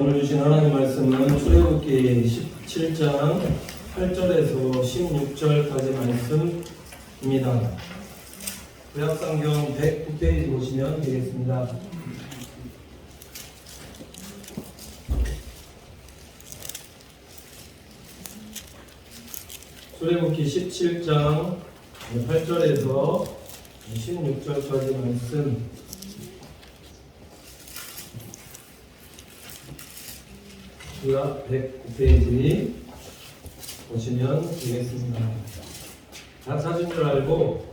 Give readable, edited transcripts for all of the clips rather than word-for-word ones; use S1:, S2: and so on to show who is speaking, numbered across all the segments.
S1: 오늘 주신 하나님 말씀은 출애굽기 17장 8절에서 16절까지 말씀입니다. 구약성경 109페이지 보시면 되겠습니다. 출애굽기 17장 8절에서 16절까지 말씀. 구약 109페이지 보시면 되겠습니다. 다 찾은 줄 알고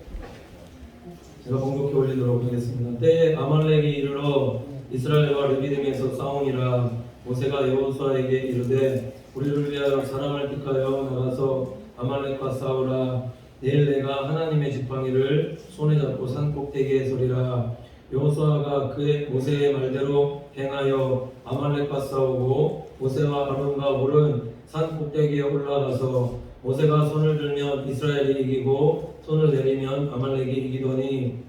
S1: 제가 번복해 올리도록 하겠습니다. 때에 아말렉이 이르러 이스라엘과 르비딤에서 싸우니라. 모세가 여호수아에게 이르되 우리를 위하여 사람을 택하여 나가서 아말렉과 싸우라. 내일 내가 하나님의 지팡이를 손에 잡고 산 꼭대기에 서리라. 여호수아가 그의 모세의 말대로 행하여 아말렉과 싸우고 모세와 아론과 홀은 산 꼭대기에 올라가서 모세가 손을 들면 이스라엘이 이기고 손을 내리면 아말렉이 이기더니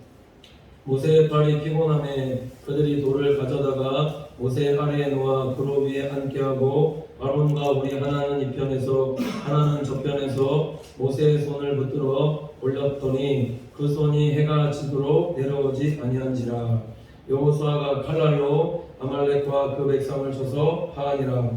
S1: 모세의 팔이 피곤함에 그들이 돌을 가져다가 모세 아래에 놓아 그로 위에 앉게 하고 아론과 우리 하나는 이편에서 하나는 저편에서 모세의 손을 붙들어 올렸더니 그 손이 해가 지도록 내려오지 아니한지라. 여호수아가 칼날로 아말렉과 그 백성을 쳐서 하하니라.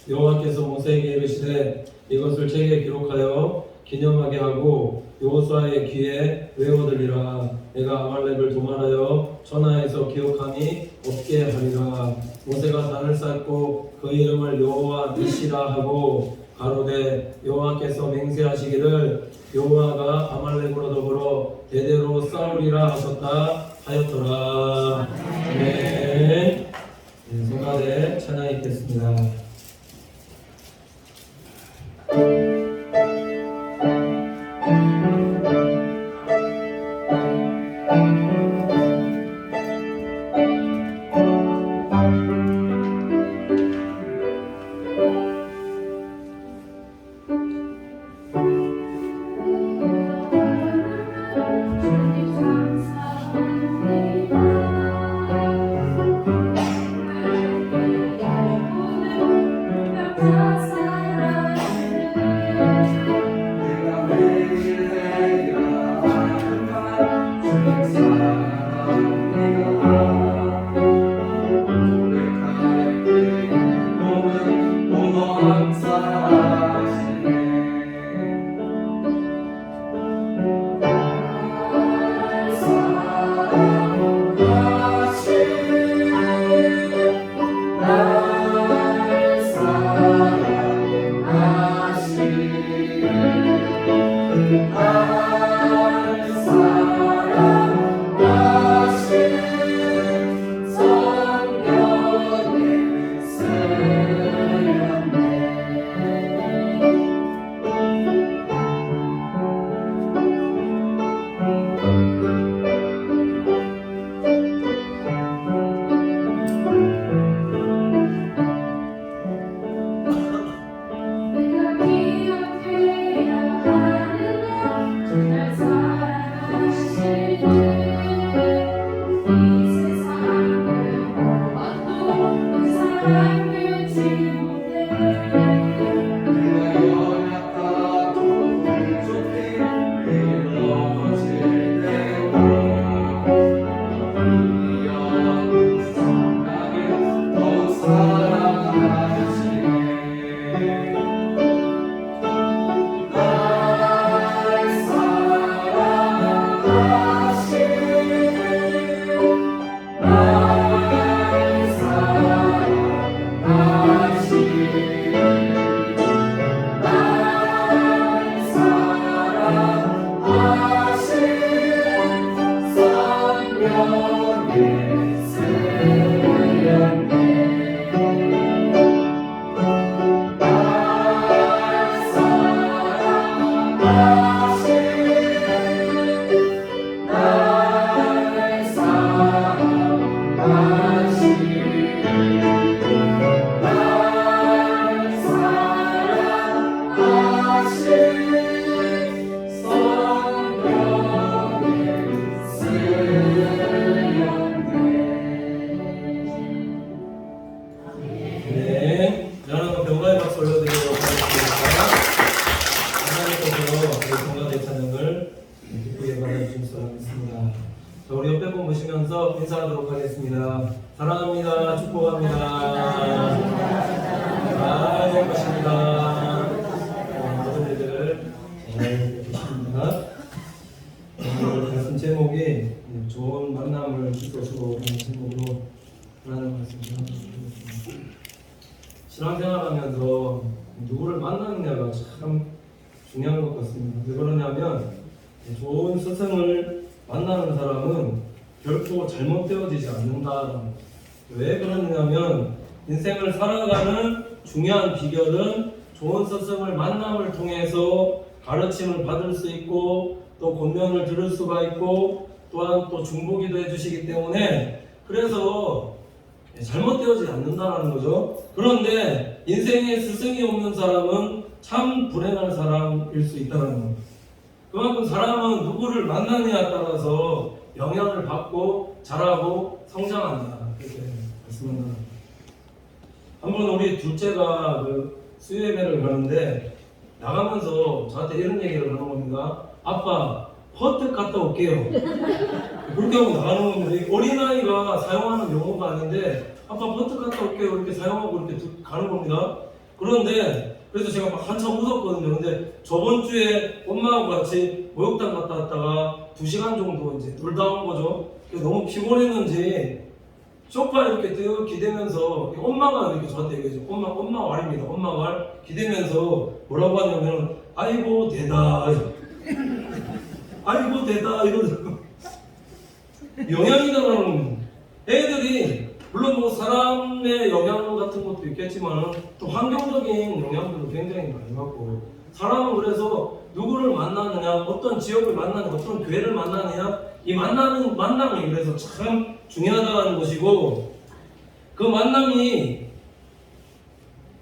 S1: 여호와께서 모세에게 이르시되 이것을 책에 기록하여 기념하게 하고 여호수아의 귀에 외워들리라. 내가 아말렉을 도말하여 천하에서 기억함이 없게 하리라. 모세가 단을 쌓고 그 이름을 여호와 니시라 하고 가로되 여호와께서 맹세하시기를 여호와가 아말렉으로 더불어 대대로 싸우리라 하셨다 하였더라. 네. 성가대 찬양했겠습니다. 네. 여러분 병가의 박수 올려드리도록 하겠습니다. 하나님께서 우리 병가의 찬양을 기쁘게 받아주실 줄 알겠습니다. 자, 우리 옆에 분 보시면서 인사하도록 하겠습니다. 사랑합니다. 축복합니다. 행복하십니다. 모든 일들 잘 계십니다. 오늘 말씀 제목이 좋은 만남을 줄 것으로 라는 제목으로 하나님 말씀 전하겠습니다. 신앙생활하면서 누구를 만나느냐가 참 중요한 것 같습니다. 왜 그러냐면 좋은 스승을 만나는 사람은 결코 잘못되어지지 않는다. 왜 그러냐면 인생을 살아가는 중요한 비결은 좋은 스승을 만남을 통해서 가르침을 받을 수 있고 또 권면을 들을 수가 있고 또한 또 중보기도 해주시기 때문에 그래서 잘못되어지지 않는다는 거죠. 그런데 인생에 스승이 없는 사람은 참 불행한 사람일 수 있다는 겁니다. 그만큼 사람은 누구를 만나느냐에 따라서 영향을 받고 자라고 성장한다. 이렇게 말씀합니다. 한번 우리 둘째가 수요예배를 가는데 나가면서 저한테 이런 얘기를 하는 겁니다. 아빠, 퍼트 갔다 올게요. 그렇게 하고 나가는 겁니다. 어린아이가 사용하는 용어가 아닌데 아빠 퍼트 갔다 올게요. 이렇게 사용하고 이렇게 가는 겁니다. 그런데 그래서 제가 막 한참 웃었거든요. 근데 저번 주에 엄마하고 같이 목욕탕 갔다 왔다가 2시간 정도 이제 놀다 온 거죠. 그래서 너무 피곤했는지 소파에 이렇게 쭉 기대면서 엄마가 이렇게 저한테 얘기해줘. 엄마 말입니다. 엄마 말 기대면서 뭐라고 하냐면 아이고 대다. 아이고 대다 이러더라고. 영향이다라는 애들이 물론 뭐 사람의 영향 같은 것도 있겠지만 또 환경적인 영향들도 굉장히 많이 받고 사람은 그래서 누구를 만나느냐 어떤 지역을 만나느냐 어떤 교회를 만나느냐 이 만남이 그래서 참 중요하다는 것이고 그 만남이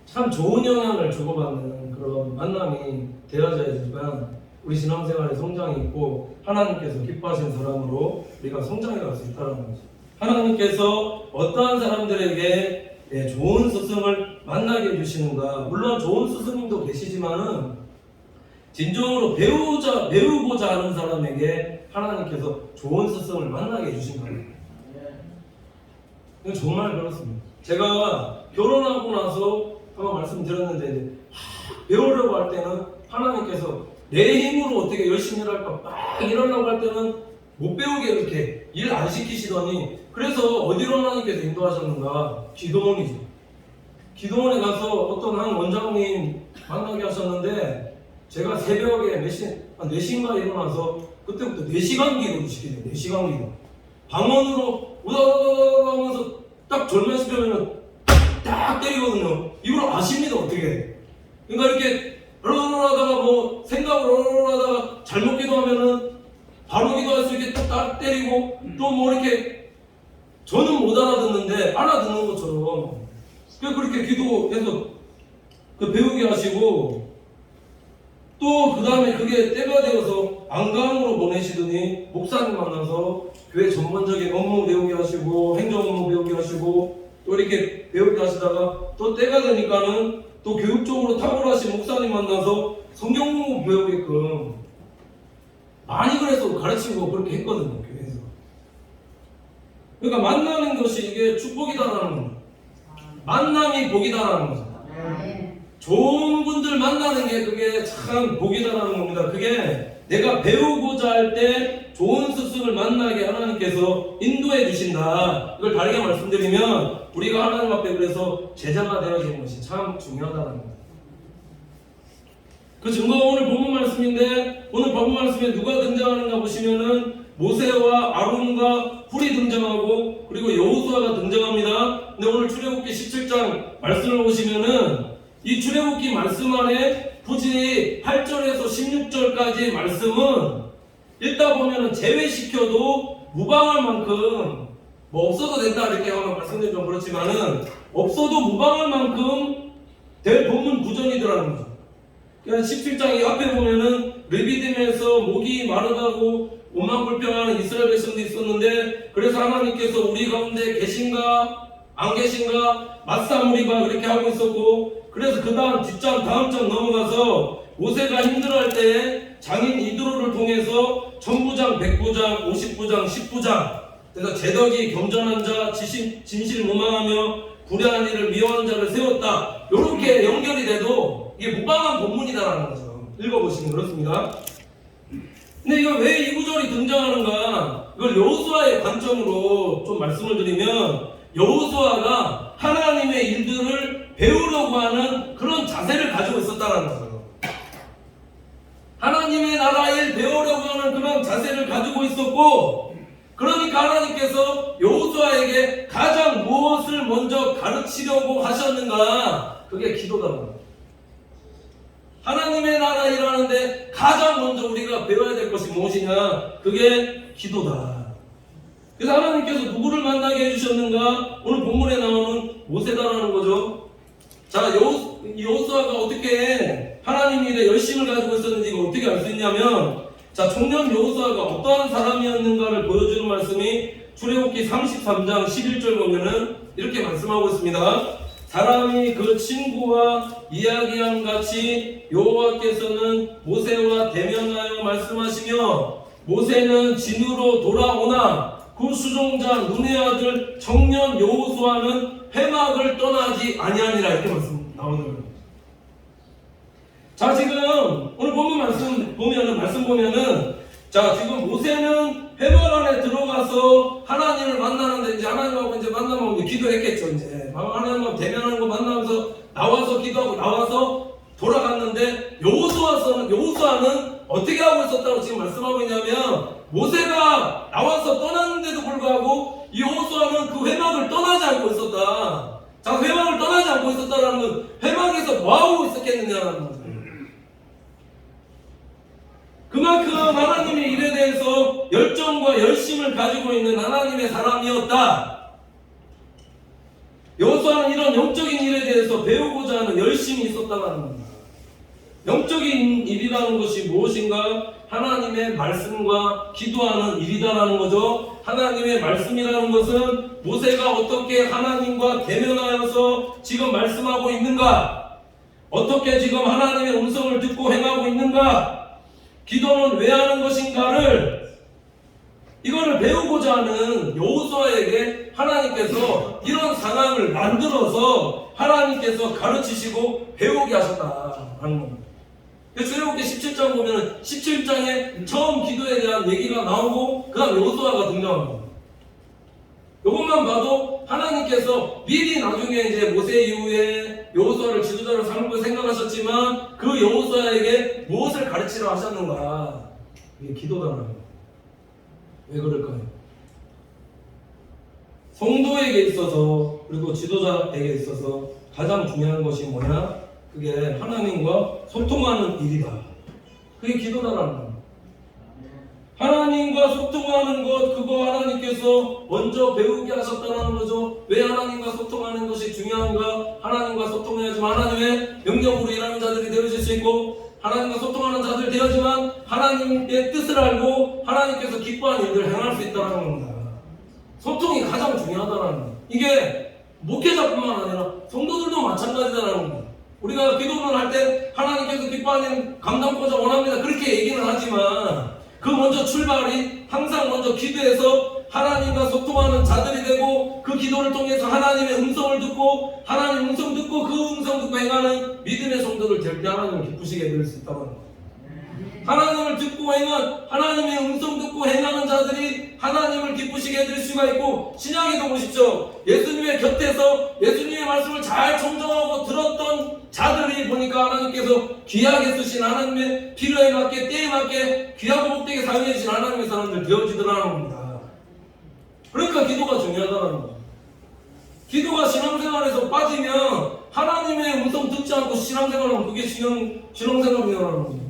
S1: 참 좋은 영향을 주고받는 그런 만남이 되어져야지만 우리 신앙생활에 성장이 있고 하나님께서 기뻐하시는 사람으로 우리가 성장해 갈 수 있다는 거죠. 하나님께서 어떠한 사람들에게 좋은 스승을 만나게 해주시는가. 물론 좋은 스승님도 계시지만은 진정으로 배우고자 하는 사람에게 하나님께서 좋은 스승을 만나게 해주신 겁니다. 이건 정말 그렇습니다. 제가 결혼하고 나서 한번 말씀드렸는데 배우려고 할 때는 하나님께서 내 힘으로 어떻게 열심히 일할까 막 일하려고 할 때는 못 배우게 이렇게 일 안 시키시더니 그래서 어디로 하나님께서 인도하셨는가? 기도원이죠. 기도원에 가서 어떤 한 원장님 만나게 하셨는데 제가 새벽에 한 4시인가 일어나서 그때부터 4시간 기도를 시키죠. 4시간 기도. 방언으로 우다다다다 하면서 딱 절면시키면 딱 때리거든요. 이걸 아십니다. 어떻게. 그러니까 이렇게 하다가 뭐 생각을 하다가 잘못 기도하면은 바로 기도할 수 있게 딱 때리고 또 뭐 이렇게 저는 못 알아듣는데 알아듣는 것처럼 그렇게 기도해서 배우게 하시고 또 그 다음에 그게 때가 되어서 안강으로 보내시더니 목사님 만나서 교회 전반적인 업무 배우게 하시고 행정 업무 배우게 하시고 또 이렇게 배우게 하시다가 또 때가 되니까는 또 교육적으로 탁월하신 목사님 만나서 성경 공부 배우게끔 많이 그래서 가르치고 그렇게 했거든요. 교회에서. 그러니까 만나는 것이 이게 축복이다라는 거죠. 만남이 복이다라는 거죠. 좋은 분들 만나는 게 그게 참 복이다라는 겁니다. 그게 내가 배우고자 할 때 좋은 스승을 만나게 하나님께서 인도해 주신다. 이걸 다르게 말씀드리면 우리가 하나님 앞에 그래서 제자가 되어지는 것이 참 중요하다는 겁니다. 그 증거가 오늘 본문 말씀인데 오늘 본문 말씀에 누가 등장하는가 보시면은 모세와 아론과 훌이 등장하고 그리고 여호수아가 등장합니다. 근데 오늘 출애굽기 17장 말씀을 보시면은 이 출애굽기 말씀 안에 굳이 8절에서 16절까지 말씀은 읽다 보면은 제외시켜도 무방할 만큼 뭐 없어도 된다 이렇게 하면 말씀드리면 좀 그렇지만은 없어도 무방할 만큼 될 본문 구전이더라는 거죠. 그러니까 17장 이 앞에 보면은 르비딤에서 목이 마르다고 오만불평하는 이스라엘 백성도 있었는데 그래서 하나님께서 우리 가운데 계신가 안 계신가? 맞사무리바 그렇게 하고 있었고, 그래서 그 다음 다음 장 넘어가서 모세가 힘들어할 때 장인 이드로를 통해서 천부장, 백부장, 50부장, 10부장, 그래서 제덕이 겸전한 자, 진실무망하며 불의한 일을 미워하는 자를 세웠다. 이렇게 연결이 돼도 이게 무방한 본문이다라는 거죠. 읽어보시면 그렇습니다. 근데 이거 왜 이 구절이 등장하는가? 이걸 여호수아의 관점으로 좀 말씀을 드리면, 여호수아가 하나님의 일들을 배우려고 하는 그런 자세를 가지고 있었다는 거죠. 하나님의 나라 일 배우려고 하는 그런 자세를 가지고 있었고, 그러니까 하나님께서 여호수아에게 가장 무엇을 먼저 가르치려고 하셨는가? 그게 기도다는 거예요. 하나님의 나라 일하는데 가장 먼저 우리가 배워야 될 것이 무엇이냐? 그게 기도다. 그래서 하나님께서 누구를 만나게 해주셨는가? 오늘 본문에 나오는 모세다라는 거죠. 자, 여호수아가 어떻게 하나님 일에 열심을 가지고 있었는지 이거 어떻게 알 수 있냐면, 자, 청년 여호수아가 어떠한 사람이었는가를 보여주는 말씀이 출애굽기 33장 11절 보면은 이렇게 말씀하고 있습니다. 사람이 그 친구와 이야기한 같이 여호와께서는 모세와 대면하여 말씀하시며, 모세는 진으로 돌아오나 그 수종자 눈의 아들 청년 여호수아는 회막을 떠나지 아니하니라. 이렇게 말씀 나오는 거예요. 자, 지금 오늘 본문 말씀 보면은 자, 지금 모세는 회막 안에 들어가서 하나님을 만나는데, 이제 하나님하고 이제 만나면 기도했겠죠. 이제 하나님하고 대면하는 거 만나면서 나와서 기도하고 나와서 돌아갔는데, 여호수아는 어떻게 하고 있었다고 지금 말씀하고 있냐면, 모세가 나와서 떠났는데도 불구하고 이 여호수아는 그 회막을 떠나지 않고 있었다. 자, 회막을 떠나지 않고 있었다라는 건 회막에서 뭐 하고 있었겠느냐라는 거죠. 그만큼 하나님의 일에 대해서 열정과 열심을 가지고 있는 하나님의 사람이었다. 여호수아는 이런 영적인 일에 대해서 배우고자 하는 열심이 있었다는 겁니다. 영적인 일이라는 것이 무엇인가? 하나님의 말씀과 기도하는 일이다라는 거죠. 하나님의 말씀이라는 것은 모세가 어떻게 하나님과 대면하여서 지금 말씀하고 있는가? 어떻게 지금 하나님의 음성을 듣고 행하고 있는가? 기도는 왜 하는 것인가를, 이거를 배우고자 하는 여호수아에게 하나님께서 이런 상황을 만들어서 하나님께서 가르치시고 배우게 하셨다라는 겁니다. 출애굽기 17장 보면 17장에 처음 기도에 대한 얘기가 나오고 그 다음 여호수아가 등장합니다. 이것만 봐도 하나님께서 미리 나중에 이제 모세 이후에 여호수아를 지도자로 삼을 걸 생각하셨지만, 그 여호수아에게 무엇을 가르치려 하셨는가? 이게 기도다라는 거예요. 왜 그럴까요? 성도에게 있어서, 그리고 지도자에게 있어서 가장 중요한 것이 뭐냐? 그게 하나님과 소통하는 일이다. 그게 기도다라는 거예요. 하나님과 소통하는 것, 그거 하나님께서 먼저 배우게 하셨다는 거죠. 왜 하나님과 소통하는 것이 중요한가? 하나님과 소통해야지만 하나님의 영역으로 일하는 자들이 되어질 수 있고, 하나님과 소통하는 자들 되어야지만 하나님의 뜻을 알고 하나님께서 기뻐하는 일들을 행할 수 있다는 겁니다. 소통이 가장 중요하다는 거예요. 이게 목회자뿐만 아니라 성도들도 마찬가지다라는 겁니다. 우리가 기도를 할 때 하나님께서 기뻐하는 감당코자 원합니다, 그렇게 얘기는 하지만, 그 먼저 출발이 항상 먼저 기도해서 하나님과 소통하는 자들이 되고, 그 기도를 통해서 하나님의 음성을 듣고, 하나님 음성 듣고 그 음성 듣고 행하는 믿음의 성도들 될 때 하나님을 기쁘시게 될 수 있다는 거예요. 하나님을 듣고 하나님의 음성 듣고 행하는 자들이 하나님을 기쁘시게 될 수가 있고, 신약에도 보십시오. 예수님의 곁에서 예수님의 말씀을 잘 청정하고 들었던 자들이 보니까 하나님께서 귀하게 쓰신, 하나님의 필요에 맞게 때에 맞게 귀하고 복되게 사용해 주신 하나님의 사람들 되어지더라는 겁니다. 그러니까 기도가 중요하다는 거예요. 기도가 신앙생활에서 빠지면, 하나님의 음성 듣지 않고 신앙생활하면 그게 신앙생활이라는 겁니다.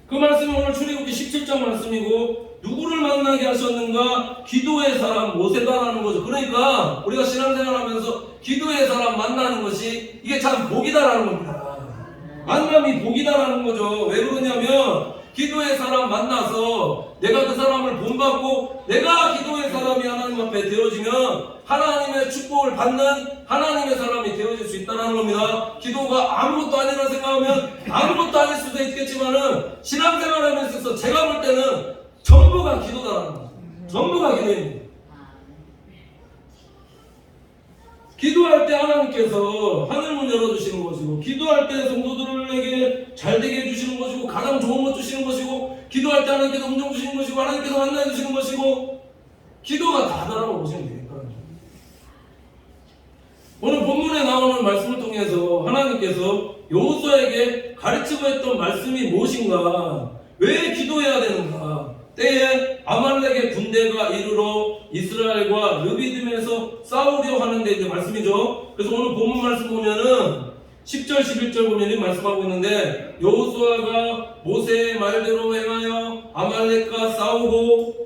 S1: 그 말씀이 오늘 출애굽기 17장 말씀이고, 누구를 만나게 하셨는가? 기도의 사람 모세다라는 거죠. 그러니까 우리가 신앙생활하면서 기도의 사람 만나는 것이 이게 참 복이다라는 겁니다. 만남이 복이다라는 거죠. 왜 그러냐면, 기도의 사람 만나서 내가 그 사람을 본받고 내가 기도의 사람이 하나님 앞에 되어지면 하나님의 축복을 받는 하나님의 사람이 되어질 수 있다는 겁니다. 기도가 아무것도 아니라 생각하면 아무것도 아닐 수도 있겠지만은 신앙생활하면서 있어서 제가 볼 때는 전부가 기도다라는 거죠. 전부가 기도입니다. 기도할 때 하나님께서 하늘문 열어주시는 것이고, 기도할 때 성도들에게 잘되게 해주시는 것이고, 가장 좋은 것 주시는 것이고, 기도할 때 하나님께서 음정 주시는 것이고, 하나님께서 만나해 주시는 것이고, 기도가 다다라고 보시면 되겠다. 오늘 본문에 나오는 말씀을 통해서 하나님께서 여호수아에게 가르치고 했던 말씀이 무엇인가, 왜 기도해야 되는가, 때에 아말렉의 군대가 이르러 이스라엘과 르비딤에서 싸우려 하는데 이제 말씀이죠. 그래서 오늘 본문 말씀 보면은 10절 11절 보면 이 말씀하고 있는데, 여호수아가 모세의 말대로 행하여 아말렉과 싸우고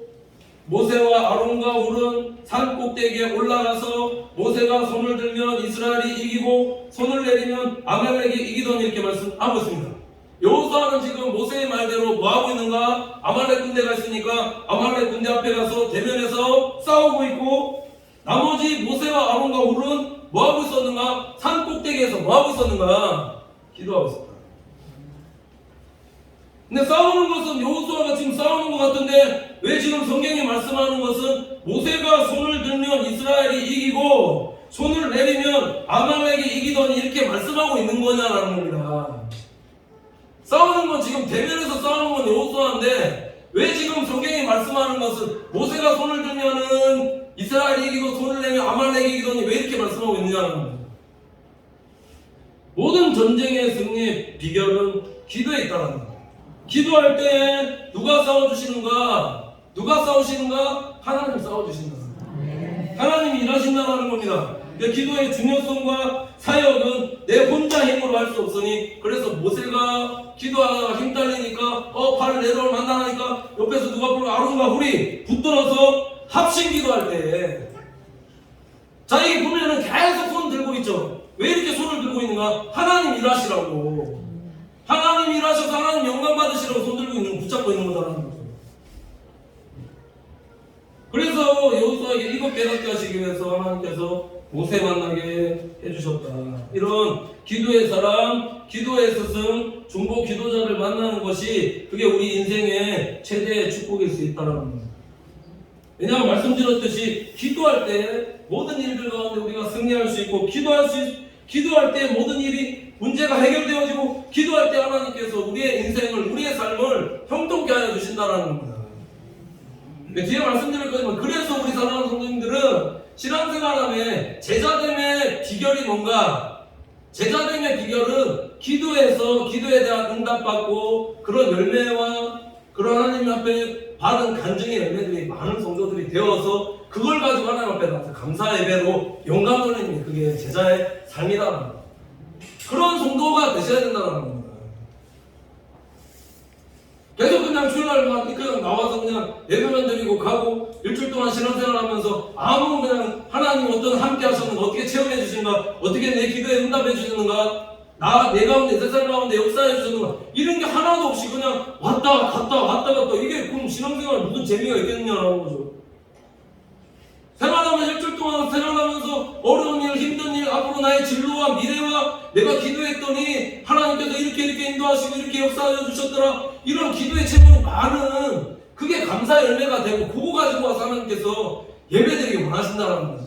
S1: 모세와 아론과 훌은 산 꼭대기에 올라가서 모세가 손을 들면 이스라엘이 이기고 손을 내리면 아말렉이 이기더니 이렇게 말씀하고 있습니다. 여호수아는 지금 모세의 말대로 뭐 하고 있는가? 아말렉 군대가 있으니까 아말렉 군대 앞에 가서 대면해서 싸우고 있고, 나머지 모세와 아론과 훌은 뭐 하고 있었는가? 산 꼭대기에서 뭐 하고 있었는가? 기도하고 있었다. 근데 싸우는 것은 여호수아가 지금 싸우는 것 같은데, 왜 지금 성경이 말씀하는 것은 모세가 손을 들면 이스라엘이 이기고 손을 내리면 아말렉이 이기더니 이렇게 말씀하고 있는 거냐라는 겁니다. 싸우는 건 지금 대면에서 싸우는 건 여호수아인데, 왜 지금 성경이 말씀하는 것은 모세가 손을 들면은 이스라엘이 이기고 손을 내면 아말렉이 이기더니 왜 이렇게 말씀하고 있느냐는 겁니다. 모든 전쟁의 승리의 비결은 기도에 있다는 겁니다. 기도할 때 누가 싸워주시는가? 누가 싸우시는가? 하나님 싸워주신다. 하나님이 일하신다는 겁니다. 기도의 중요성과 사역은 내 혼자 힘으로 할 수 없으니, 그래서 모세가 기도하다가 힘 딸리니까 발을 내려올 만나니까 옆에서 누가 부르고 아론과 훌이 붙들어서 합심 기도할 때, 자, 이게 보면은 계속 손 들고 있죠. 왜 이렇게 손을 들고 있는가? 하나님 일하시라고. 하나님 일하셔서 하나님 영광 받으시라고 손 들고 있는, 붙잡고 있는 거다라는 거죠. 그래서 여호수아에게 이것 깨닫게 하시기 위해서 하나님께서 모세 만나게 해주셨다. 이런 기도의 사람, 기도의 스승, 중보 기도자를 만나는 것이 그게 우리 인생의 최대의 축복일 수 있다는 겁니다. 왜냐하면 말씀드렸듯이 기도할 때 모든 일들 가운데 우리가 승리할 수 있고, 기도할 때 모든 일이 문제가 해결되어지고, 기도할 때 하나님께서 우리의 인생을, 우리의 삶을 형통케 하여 주신다는 겁니다. 뒤에 말씀드릴 거지만, 그래서 우리 사랑하는 성도님들은 신앙생활함에 제자됨의 비결이 뭔가? 제자됨의 비결은 기도에서 기도에 대한 응답받고 그런 열매와 그런 하나님 앞에 받은 간증의 열매들이 많은 성도들이 되어서 그걸 가지고 하나님 앞에 나와서 감사 예배로 영광 돌리는 게 그게 제자의 삶이다. 그런 성도가 되셔야 된다는 겁니다. 계속 그냥 주일날 그냥 나와서 그냥 예배만 드리고 가고 일주일 동안 신앙생활 하면서 아무 그냥 하나님 어떤 함께 하셨는가, 어떻게 체험해 주시는가, 어떻게 내 기도에 응답해 주시는가, 내 가운데, 내 삶 가운데 역사해 주시는가, 이런 게 하나도 없이 그냥 왔다 갔다 이게 그럼 신앙생활 무슨 재미가 있겠느냐라는 거죠. 생활하면 일주일 동안 생활하면서 어려운 일, 힘든 일, 앞으로 나의 진로와 미래와 내가 기도했더니 하나님께서 이렇게 인도하시고 이렇게 역사하여 주셨더라, 이런 기도의 체험이 많은, 그게 감사 열매가 되고, 그거 가지고 와서 하나님께서 예배드리기 원하신다는 거죠.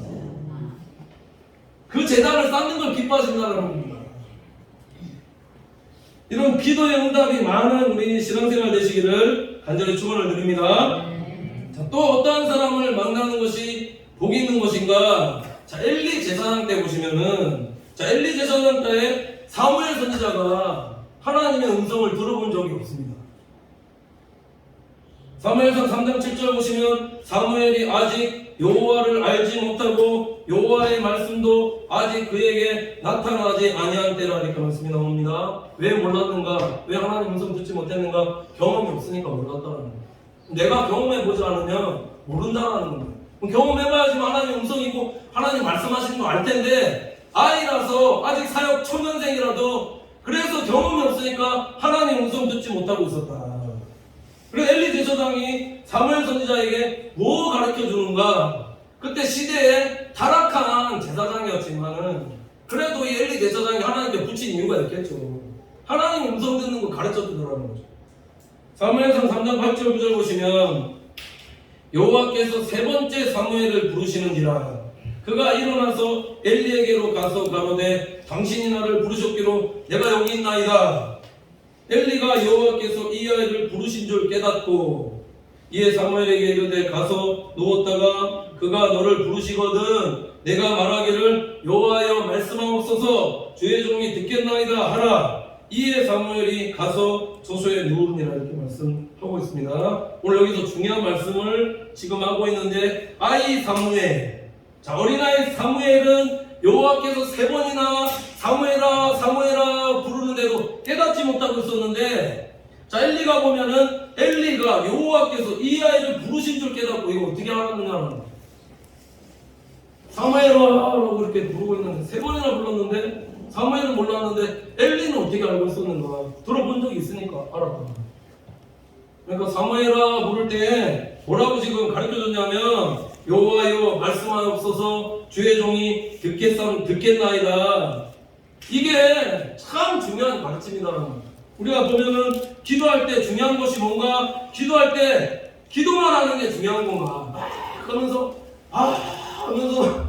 S1: 그 재단을 쌓는 걸 기뻐하신다는 겁니다. 이런 기도의 응답이 많은 우리 신앙생활 되시기를 간절히 축원을 드립니다. 자, 또 어떠한 사람을 만나는 것이 복이 있는 것인가? 자, 엘리 제사장 때 보시면은, 자, 엘리 제사장 때에 사무엘 선지자가 하나님의 음성을 들어본 적이 없습니다. 사무엘상 3장 7절 보시면 사무엘이 아직 여호와를 알지 못하고 여호와의 말씀도 아직 그에게 나타나지 아니한 때라, 이렇게 말씀이 나옵니다. 왜 몰랐는가? 왜 하나님 음성 듣지 못했는가? 경험이 없으니까 몰랐다는 거예요. 내가 경험해보지 않으면 모른다는 겁니다. 경험해봐야지만 하나님 음성이고 하나님 말씀하시는 거 알 텐데, 아이라서 아직 사역 초년생이라도 그래서 경험이 없으니까 하나님 음성 듣지 못하고 있었다. 그래서 엘리 제사장이 사무엘 선지자에게 뭐 가르쳐 주는가? 그때 시대에 타락한 제사장이었지만은 그래도 이 엘리 제사장이 하나님께 붙인 이유가 있겠죠. 하나님 음성 듣는 거 가르쳐 주더라는 거죠. 사무엘상 3장 8절 9절 보시면 여호와께서 세 번째 사무엘을 부르시는지라 그가 일어나서 엘리에게로 가서 가로되 당신이 나를 부르셨기로 내가 여기 있나이다. 엘리가 여호와께서 이 아이를 부르신 줄 깨닫고 이에 사무엘에게 이르되 가서 누웠다가 그가 너를 부르시거든 내가 말하기를 여호와여 말씀하옵소서 주의 종이 듣겠나이다 하라. 이에 사무엘이 가서 저소에 누우니라 이렇게 말씀하고 있습니다. 오늘 여기서 중요한 말씀을 지금 하고 있는데 아이 사무엘, 자 어린아이 사무엘은 여호와께서 세 번이나 사무엘아 사무엘아 부르는데도 깨닫지 못하고 있었는데 자 엘리가 보면은 엘리가 여호와께서 이 아이를 부르신 줄 깨닫고 이거 어떻게 알았느냐 사무엘아라고 이렇게 부르고 있는데 세 번이나 불렀는데 사무엘은 몰랐는데 엘리는 어떻게 알고 있었는가? 들어본 적이 있으니까 알았다. 그러니까 사무엘아 부를 때 뭐라고 지금 가르쳐줬냐면 여호와여 말씀하옵소서 주의 종이 듣겠나이다. 이게 참 중요한 가르침이다. 우리가 보면은 기도할 때 중요한 것이 뭔가? 기도할 때 기도만 하는 게 중요한 건가? 막 하면서 하면서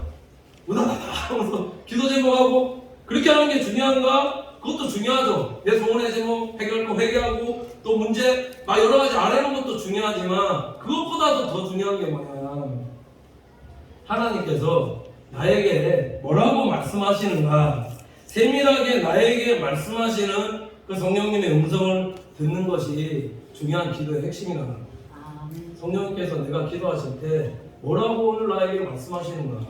S1: 우다다다 하면서 기도 제목하고 그렇게 하는 게 중요한가? 그것도 중요하죠. 내 소원의 제목 해결할 거 회개하고 또 문제 막 여러 가지 안 해놓은 것도 중요하지만 그것보다도 더 중요한 게 뭐냐? 하나님께서 나에게 뭐라고 말씀하시는가? 세밀하게 나에게 말씀하시는 그 성령님의 음성을 듣는 것이 중요한 기도의 핵심이다. 성령님께서 내가 기도하실 때 뭐라고 오늘 나에게 말씀하시는가?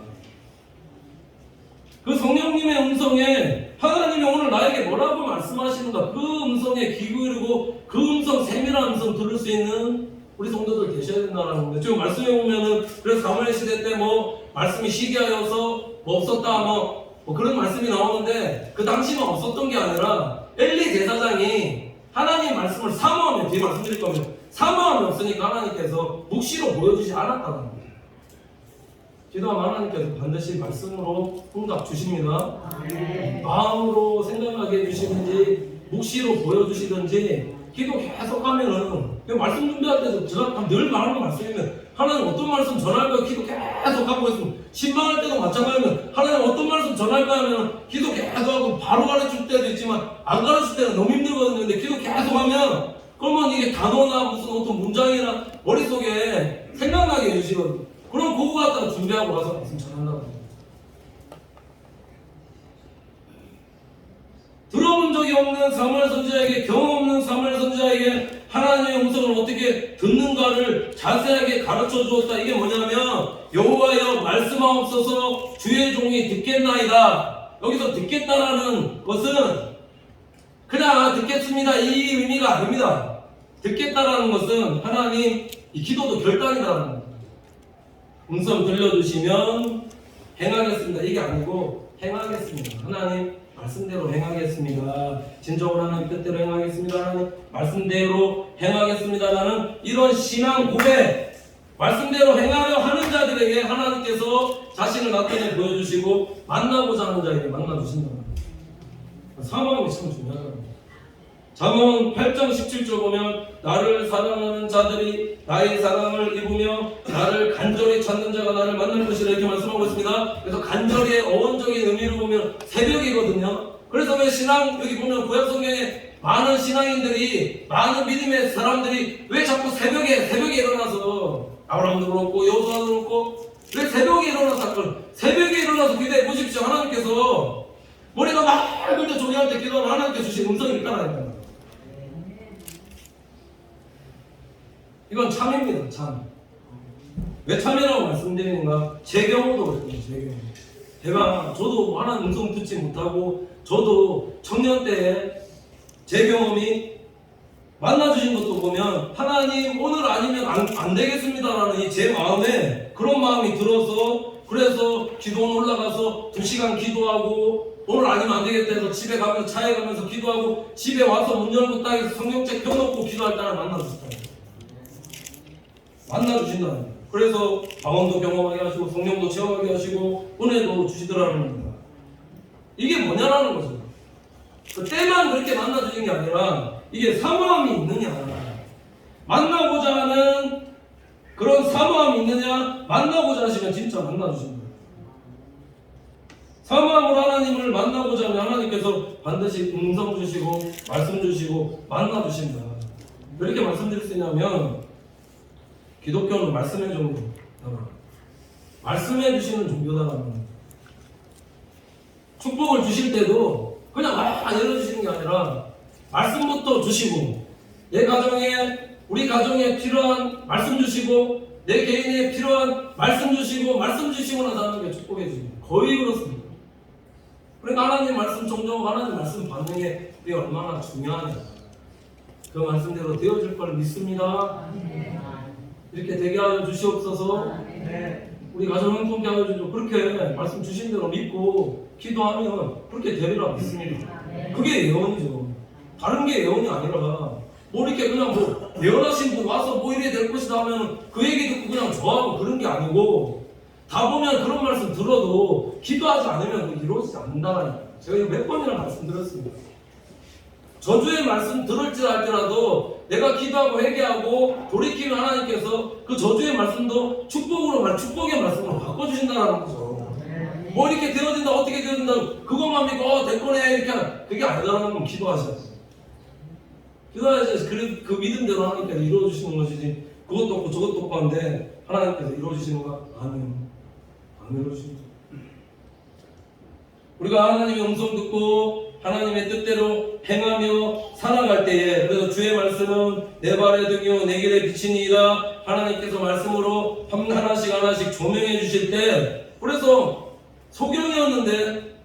S1: 그 성령님의 음성에 하나님이 오늘 나에게 뭐라고 말씀하시는가? 그 음성에 귀 기울이고 그 음성, 세밀한 음성 들을 수 있는 우리 성도들 되셔야 된다는 건데 지금 말씀해 보면은 그래서 사무엘 시대 때 뭐 말씀이 시기하여서 뭐 없었다 뭐 그런 말씀이 나오는데 그 당시만 없었던 게 아니라 엘리 제사장이 하나님 말씀을 사모하면 뒤에 말씀드릴 거면 사모하면 없으니까 하나님께서 묵시로 보여주지 않았다는 거예요. 기도하면 하나님께서 반드시 말씀으로 응답 주십니다. 마음으로 생각하게 해주시든지 묵시로 보여주시든지 기도 계속 하면은 말씀 준비할 때도 제가 늘 말하는 말씀이면 하나님 어떤 말씀 전할까요? 기도 계속 하고 있으면 신방할 때도 마찬가지면 하나님 어떤 말씀 전할까 하면 기도 계속 하고 바로 가르칠 때도 있지만 안 가르칠 때는 너무 힘들거든요. 근데 기도 계속 하면 그러면 이게 단어나 무슨 어떤 문장이나 머릿속에 생각나게 해주시거든요. 그럼 그거 갖다가 준비하고 와서 말씀 전한다고 합니다. 들어본 적이 없는 사무엘 선지자에게 경험 없는 사무엘 선지자에게 하나님의 음성을 어떻게 듣는가를 자세하게 가르쳐 주었다. 이게 뭐냐면 여호와여 말씀하옵소서 주의 종이 듣겠나이다. 여기서 듣겠다라는 것은 그냥 듣겠습니다 이 의미가 아닙니다. 듣겠다라는 것은 하나님 이 기도도 결단이라는 겁니다. 음성 들려주시면 행하겠습니다. 이게 아니고 행하겠습니다. 하나님 말씀대로 행하겠습니다. 진정으로 하나님 뜻대로 행하겠습니다. 하나님 말씀대로 행하겠습니다. 라는 이런 신앙 고백 말씀대로 행하려 하는 자들에게 하나님께서 자신을 나타내 보여주시고 만나고자 하는 자에게 만나주신다. 사모하는 게 참 중요하다. 잠언 8장 17절 보면 나를 사랑하는 자들이 나의 사랑을 입으며 나를 간절히 찾는 자가 나를 만날 것이라 이렇게 말씀하고 있습니다. 그래서 간절히의 어원적인 의미를 보면 새벽이거든요. 그래서 왜 신앙 여기 보면 구약성경에 많은 신앙인들이 많은 믿음의 사람들이 왜 자꾸 새벽에 일어나서 아브라함도 그렇고 여호수아도 그렇고 왜 새벽에 일어나서 새벽에 일어나서 기도해 보십시오. 하나님께서 머리가 맑을 때 조개할 때 기도하면 하나님께 주신 음성이 있다라니까요. 이건 참입니다. 참. 왜 참이라고 말씀드리는가? 제 경우도 그랬거든요. 제 경우. 저도 하나님 음성 듣지 못하고 저도 청년 때에 제 경험이 만나주신 것도 보면 하나님 오늘 아니면 안 되겠습니다라는 이 제 마음에 그런 마음이 들어서 그래서 기도원 올라가서 2시간 기도하고 오늘 아니면 안 되겠다 해서 집에 가면서 차에 가면서 기도하고 집에 와서 문 열고 딱 성경책 펴놓고 기도할 때를 만났었어요. 만나주신다는 거예요. 그래서 방언도 경험하게 하시고 성령도 체험하게 하시고 은혜도 주시더라는 겁니다. 이게 뭐냐라는 거죠. 그 때만 그렇게 만나주신 게 아니라 이게 사모함이 있느냐, 만나고자 하는 그런 사모함이 있느냐, 만나고자 하시면 진짜 만나주신 거예요. 사모함으로 하나님을 만나고자 하면 하나님께서 반드시 음성 주시고 말씀 주시고 만나주신다. 왜 이렇게 말씀드릴 수 있냐면 기독교는 말씀의 종교, 말씀해 주시는 종교다라는 거예요. 축복을 주실 때도 그냥 막 열어주시는 게 아니라 말씀부터 주시고 내 가정에, 우리 가정에 필요한 말씀 주시고 내 개인에 필요한 말씀 주시고 말씀 주시고 나서 하는 게 축복해 주십니다. 거의 그렇습니다. 그러니까 하나님 말씀 정정, 하나님 말씀 반응에 그게 얼마나 중요하냐, 그 말씀대로 되어질 걸 믿습니다. 이렇게 되게 하여 주시옵소서. 우리 가정 행복하게 하여 주시고 그렇게 말씀 주신 대로 믿고 기도하면 그렇게 되리라 믿습니다. 그게 예언이죠. 다른 게 예언이 아니라 뭐 이렇게 그냥 뭐 예언하신 분 와서 뭐 이래 될 것이다 하면 그 얘기 듣고 그냥 좋아하고 그런 게 아니고, 다 보면 그런 말씀 들어도 기도하지 않으면 이루어지지 않는다는 거예요. 제가 이거 몇 번이나 말씀드렸습니다. 저주의 말씀 들을지랄지라도 내가 기도하고 회개하고 돌이키면 하나님께서 그 저주의 말씀도 축복으로 축복의 말씀으로 바꿔주신다는 거죠. 뭐 이렇게 되어진다, 어떻게 되어진다, 그것만 믿고 됐거네 이렇게 그게 아니다라는 건 기도하셔야 돼요. 기도해야지 그 믿음대로 하나님께서 이루어주시는 것이지, 그것도 없고 저것도 없고 한데 하나님께서 이루어주시는가? 아니요, 안 이루어주십니다. 우리가 하나님의 음성 듣고 하나님의 뜻대로 행하며 살아갈 때에, 그래서 주의 말씀은 내 발의 등이요 내 길의 빛이니이다. 하나님께서 말씀으로 하나씩 하나씩 조명해 주실 때, 그래서 소경이었는데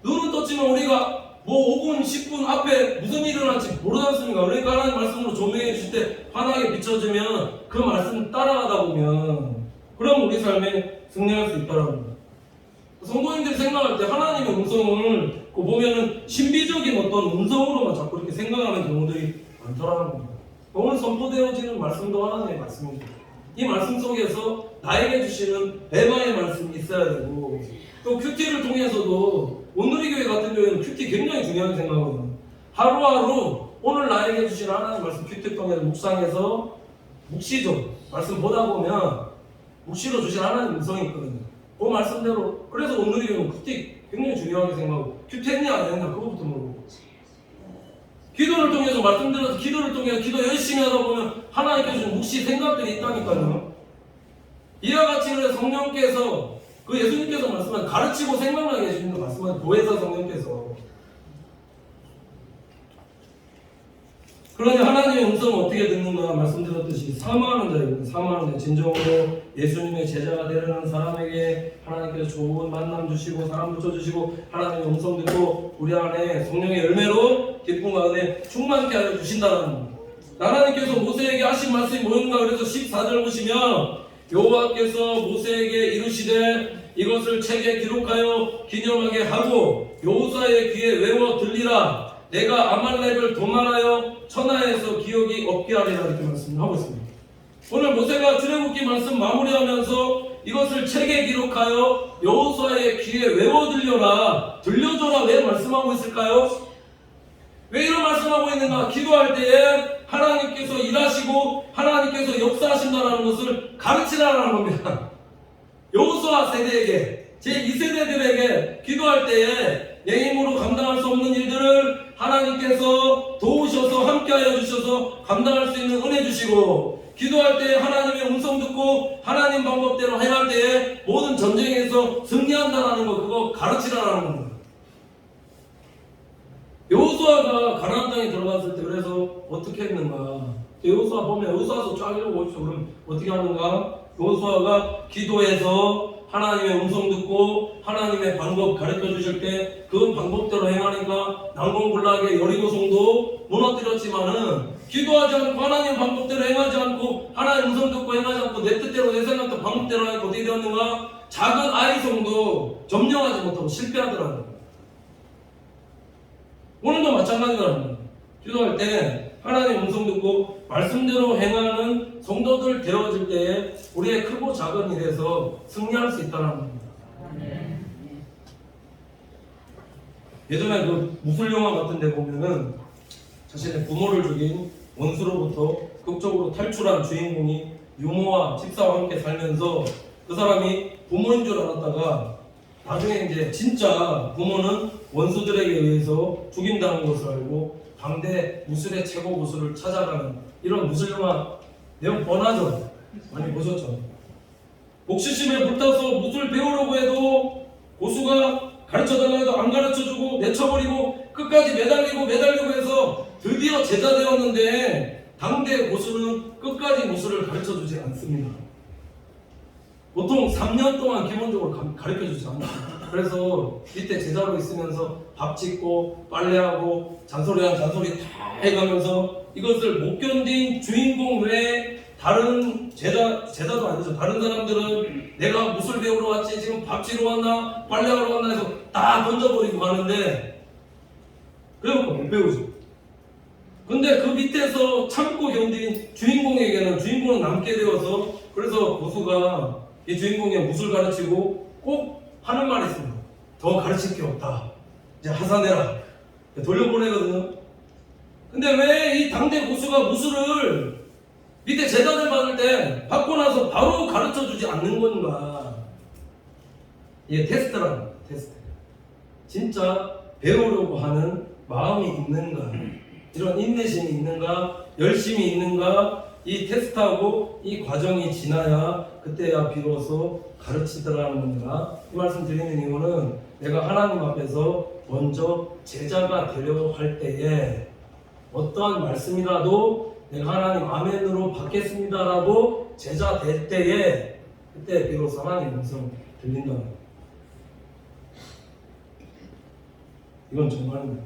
S1: 눈은 떴지만 우리가 뭐 5분 10분 앞에 무슨 일이 일어날지 모르지 않습니까? 그러니까 하나님 말씀으로 조명해 주실 때 환하게 비춰지면 그 말씀 따라가다 보면 그럼 우리 삶에 승리할 수 있다는 겁니다. 성도님들이 생각할 때 하나님의 음성을 보면은 신비적인 어떤 음성으로만 자꾸 이렇게 생각하는 경우들이 많더라는 겁니다. 오늘 선포되어지는 말씀도 하나님의 말씀입니다. 이 말씀 속에서 나에게 주시는 레마의 말씀이 있어야 되고, 또 큐티를 통해서도 오늘의 교회 같은 경우에는 큐티 굉장히 중요하게 생각하거든요. 하루하루 오늘 나에게 주신 하나님의 말씀 큐티 통해서 묵상해서 묵시죠. 말씀 보다 보면 묵시로 주신 하나님의 음성이 있거든요. 그 말씀대로. 그래서 오늘의 교회는 큐티 굉장히 중요하게 생각하고, 큐티 했냐 안 했냐 그거부터 물어보고, 기도를 통해서 말씀드려서 기도를 통해서 기도 열심히 하다 보면 하나님께서 주신 묵시 생각들이 있다니까요. 이와 같이 그래서 성령께서 그 예수님께서 말씀한 가르치고 생각나게 해주시는 거 말씀한 보혜사 성령께서, 그러니 하나님의 음성을 어떻게 듣는가 말씀드렸듯이 사모하는 자입니다. 사모하는 자, 진정으로 예수님의 제자가 되려는 사람에게 하나님께서 좋은 만남 주시고 사람 붙여주시고 하나님의 음성 듣고 우리 안에 성령의 열매로 기쁨과 은혜 충만케 하여 주신다는 겁니다. 하나님께서 모세에게 하신 말씀이 뭐였는가? 그래서 14절 보시면 여호와께서 모세에게 이르시되 이것을 책에 기록하여 기념하게 하고 여호수아의 귀에 외워 들리라. 내가 아말렉을 도말하여 천하에서 기억이 없게 하리라. 이렇게 말씀하고 있습니다. 오늘 모세가 출애굽기 말씀 마무리하면서 이것을 책에 기록하여 여호수아의 귀에 외워 들려라, 들려줘라. 왜 말씀하고 있을까요? 왜 이런 말씀하고 있는가? 기도할 때에 하나님께서 일하시고 하나님께서 역사하신다는 것을 가르치라는 겁니다. 여호수아 세대에게, 제2세대들에게 기도할 때에 내 힘으로 감당할 수 없는 일들을 하나님께서 도우셔서 함께하여 주셔서 감당할 수 있는 은혜 주시고, 기도할 때 하나님의 음성 듣고 하나님 방법대로 행할 때에 모든 전쟁에서 승리한다는 거, 그거 가르치라는 겁니다. 여호수아가 가나안 땅에 들어갔을 때 그래서 어떻게 했는가? 여호수아 보면 여호수아서 쫙 읽어보십시오. 그럼 어떻게 하는가? 여호수아가 기도해서 하나님의 음성 듣고 하나님의 방법 가르쳐 주실 때 그 방법대로 행하니까 난공불락의 여리고성도 무너뜨렸지만은, 기도하지 않고 하나님 방법대로 행하지 않고 하나님 음성 듣고 행하지 않고 내 뜻대로 내 생각대로 방법대로 하니까 어떻게 되었는가? 작은 아이성도 점령하지 못하고 실패하더라고요. 오늘도 마찬가지라는 거예요. 기도할 때 하나님의 음성 듣고 말씀대로 행하는 성도들 되어질 때에 우리의 크고 작은 일에서 승리할 수 있다는 겁니다. 예전에 그 무술 영화 같은 데 보면은 자신의 부모를 죽인 원수로부터 극적으로 탈출한 주인공이 유모와 집사와 함께 살면서 그 사람이 부모인 줄 알았다가 나중에 이제 진짜 부모는 원수들에게 의해서 죽인다는 것을 알고 당대 무술의 최고 고수를 찾아가는 이런 무술 영화 내용 뻔하죠? 많이 보셨죠? 복수심에 불타서 무술 배우려고 해도 고수가 가르쳐달라고 해도 안 가르쳐주고 내쳐버리고 끝까지 매달리고 해서 드디어 제자 되었는데 당대 고수는 끝까지 무술을 가르쳐주지 않습니다. 보통 3년 동안 기본적으로 가르쳐주지 않습니다. 그래서 밑에 제자로 있으면서 밥 짓고 빨래하고 잔소리한 잔소리 다 해가면서 이것을 못 견딘 주인공 외에 다른 제자도 아니죠. 다른 사람들은 내가 무술 배우러 왔지 지금 밥 지러 왔나 빨래하러 왔나 해서 다 던져버리고 가는데 그래놓고 못 배우죠. 근데 그 밑에서 참고 견딘 주인공은 남게 되어서 그래서 고수가 이 주인공이 무술 가르치고 꼭 하는 말이 있습니다. 더 가르칠 게 없다. 이제 하산해라. 돌려보내거든요. 근데 왜 이 당대 고수가 무술을 밑에 제자들 받을 때 받고 나서 바로 가르쳐주지 않는 건가? 이게 테스트라는 거예요. 테스트. 진짜 배우려고 하는 마음이 있는가? 이런 인내심이 있는가? 열심이 있는가? 이 테스트하고 이 과정이 지나야 그때야 비로소 가르치더라는 겁니다. 이 말씀 드리는 이유는 내가 하나님 앞에서 먼저 제자가 되려고 할 때에 어떠한 말씀이라도 내가 하나님 아멘으로 받겠습니다라고 제자 될 때에 그때 비로소 하나님의 음성 들린다는 거예요. 이건 정말입니다.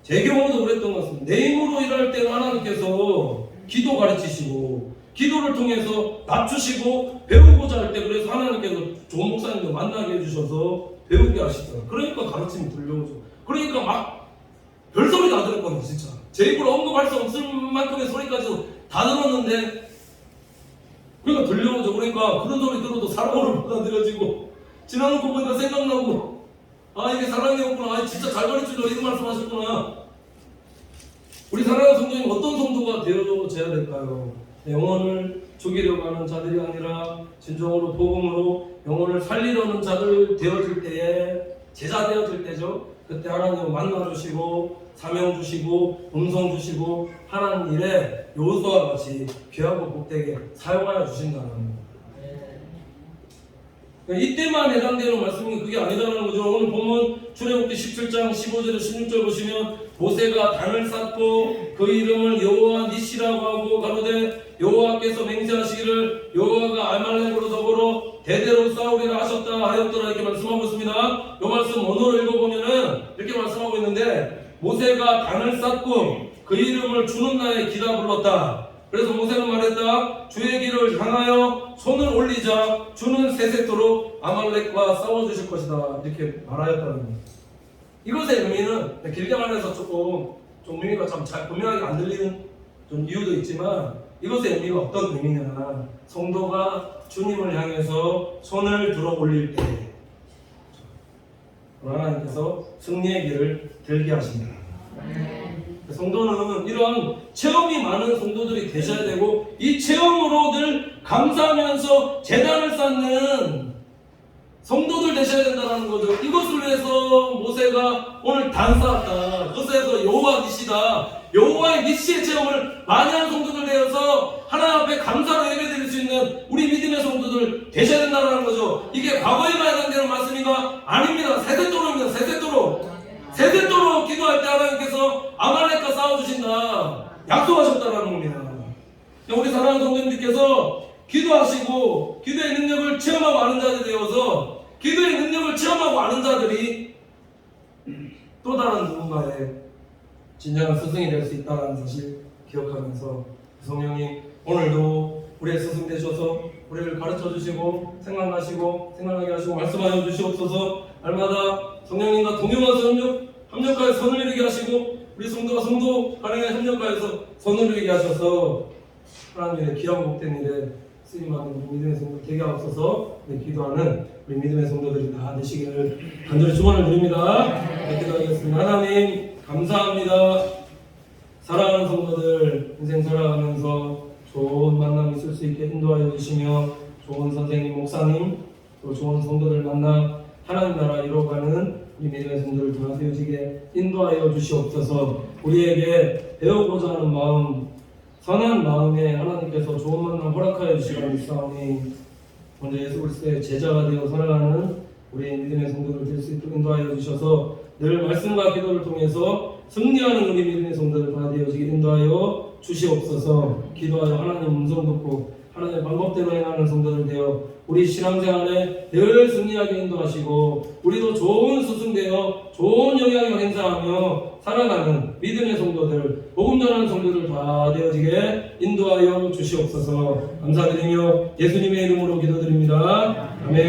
S1: 제 경우도 그랬던 것 같습니다. 내 힘으로 일할 때는 하나님께서 기도 가르치시고 기도를 통해서 낮추시고 배우고자 할 때 그래서 하나님께서 좋은 목사님도 만나게 해주셔서 배우게 하시더라고요. 그러니까 가르침이 들려오죠. 그러니까 막 별소리 다 들었거든요. 진짜 제 입으로 언급할 수 없을 만큼의 소리까지도 다 들었는데 그러니까 들려오죠. 그러니까 그런 소리 들어도 사랑으로 받아들여지고 지나놓고 보니까 생각나고 아 이게 사랑이었구나. 아 진짜 잘 가르치려 이런 말씀하셨구나. 우리 사랑하는 성도님 어떤 성도가 되어져야 될까요? 영혼을 죽이려고 하는 자들이 아니라 진정으로 복음으로 영혼을 살리려는 자들 되어질 때에 제자 되어질 때죠. 그때 하나님을 만나주시고 사명 주시고 음성 주시고 하나님 일에 요소와 같이 귀하고 복되게 사용하여 주신다는 겁니다. 이때만 해당되는 말씀이 그게 아니다라는 거죠. 오늘 보면 출애굽기 17장 15절에 16절 보시면 모세가 단을 쌓고 그 이름을 여호와 니시라고 하고 가로되 여호와께서 맹세하시기를 여호와가 아말렉으로 더불어 대대로 싸우리라 하셨다 하였더라 이렇게 말씀하고 있습니다. 이 말씀 원어로 읽어보면은 이렇게 말씀하고 있는데 모세가 단을 쌓고 그 이름을 주는 날에 기다 불렀다. 그래서 모세는 말했다. 주의 길을 향하여 손을 올리자 주는 세세토록 아말렉과 싸워주실 것이다 이렇게 말하였다는 겁니다. 이것의 의미는 길게 말해서 좀 의미가 참 잘 분명하게 안 들리는 좀 이유도 있지만 이것의 의미가 어떤 의미냐 성도가 주님을 향해서 손을 들어 올릴 때 하나님께서 승리의 길을 들게 하십니다. 성도는 이런 체험이 많은 성도들이 되셔야 되고 이 체험으로 늘 감사하면서 재단을 쌓는 성도들 되셔야 된다는 거죠. 이것을 위해서 모세가 오늘 단 쌓았다. 그것에서 여호와 니시다. 여호와의 니시의 체험을 많이 하는 성도들 되어서 하나님 앞에 감사로 예배드릴 수 있는 우리 믿음의 성도들 되셔야 된다는 거죠. 이게 과거에만 해당되는 말씀인가? 아닙니다. 세세토록입니다. 세세토록 기도할 때 하나님께서 아말렉과 싸워주신다 약속하셨다는 겁니다. 우리 사랑하는 성도님들께서 기도하시고 기도의 능력을 체험하고 아는 자들이 되어서 기도의 능력을 체험하고 아는 자들이 또 다른 누군가의 진정한 스승이 될 수 있다는 사실 기억하면서 성령님 오늘도 우리의 스승 되셔서 우리를 가르쳐 주시고 생각나게 하시고 말씀하여 주시옵소서. 날마다 성령님과 동행하서 합력하여 선을 이루게 하시고 우리 성도가 성도 하나님의 협력하여서 선을 이루게 하셔서 하나님의 귀한 복된 일에 쓰임받는 우리 믿음의 성도 되게 하옵소서. 기도하는 우리 믿음의 성도들이 다 되시기를 간절히 축원을 드립니다. 기도하겠습니다. 하나님 감사합니다. 사랑하는 성도들 인생 살아가면서 좋은 만남 있을 수 있게 인도하여 주시며 좋은 선생님, 목사님, 또 좋은 성도들 만나 하나님 나라 이루어가는 우리 믿음의 성도들 다 되어지게 인도하여 주시옵소서. 우리에게 배우고자 하는 마음, 선한 마음에 하나님께서 좋은 만남 허락하여 주시라는 믿사오니 먼저 예수 그리스도의 제자가 되어 살아가는 우리 믿음의 성도들 될 수 있도록 인도하여 주셔서 늘 말씀과 기도를 통해서 승리하는 우리 믿음의 성도들 다 되어지게 인도하여 주시옵소서. 기도하여 하나님 음성 듣고 하나님의 방법대로 행하는 성도들 되어 우리 신앙생활에 늘 승리하게 인도하시고 우리도 좋은 스승되어 좋은 영향을 행사하며 살아가는 믿음의 성도들, 복음 전하는 성도들 다 되어지게 인도하여 주시옵소서. 감사드리며 예수님의 이름으로 기도드립니다. 아멘.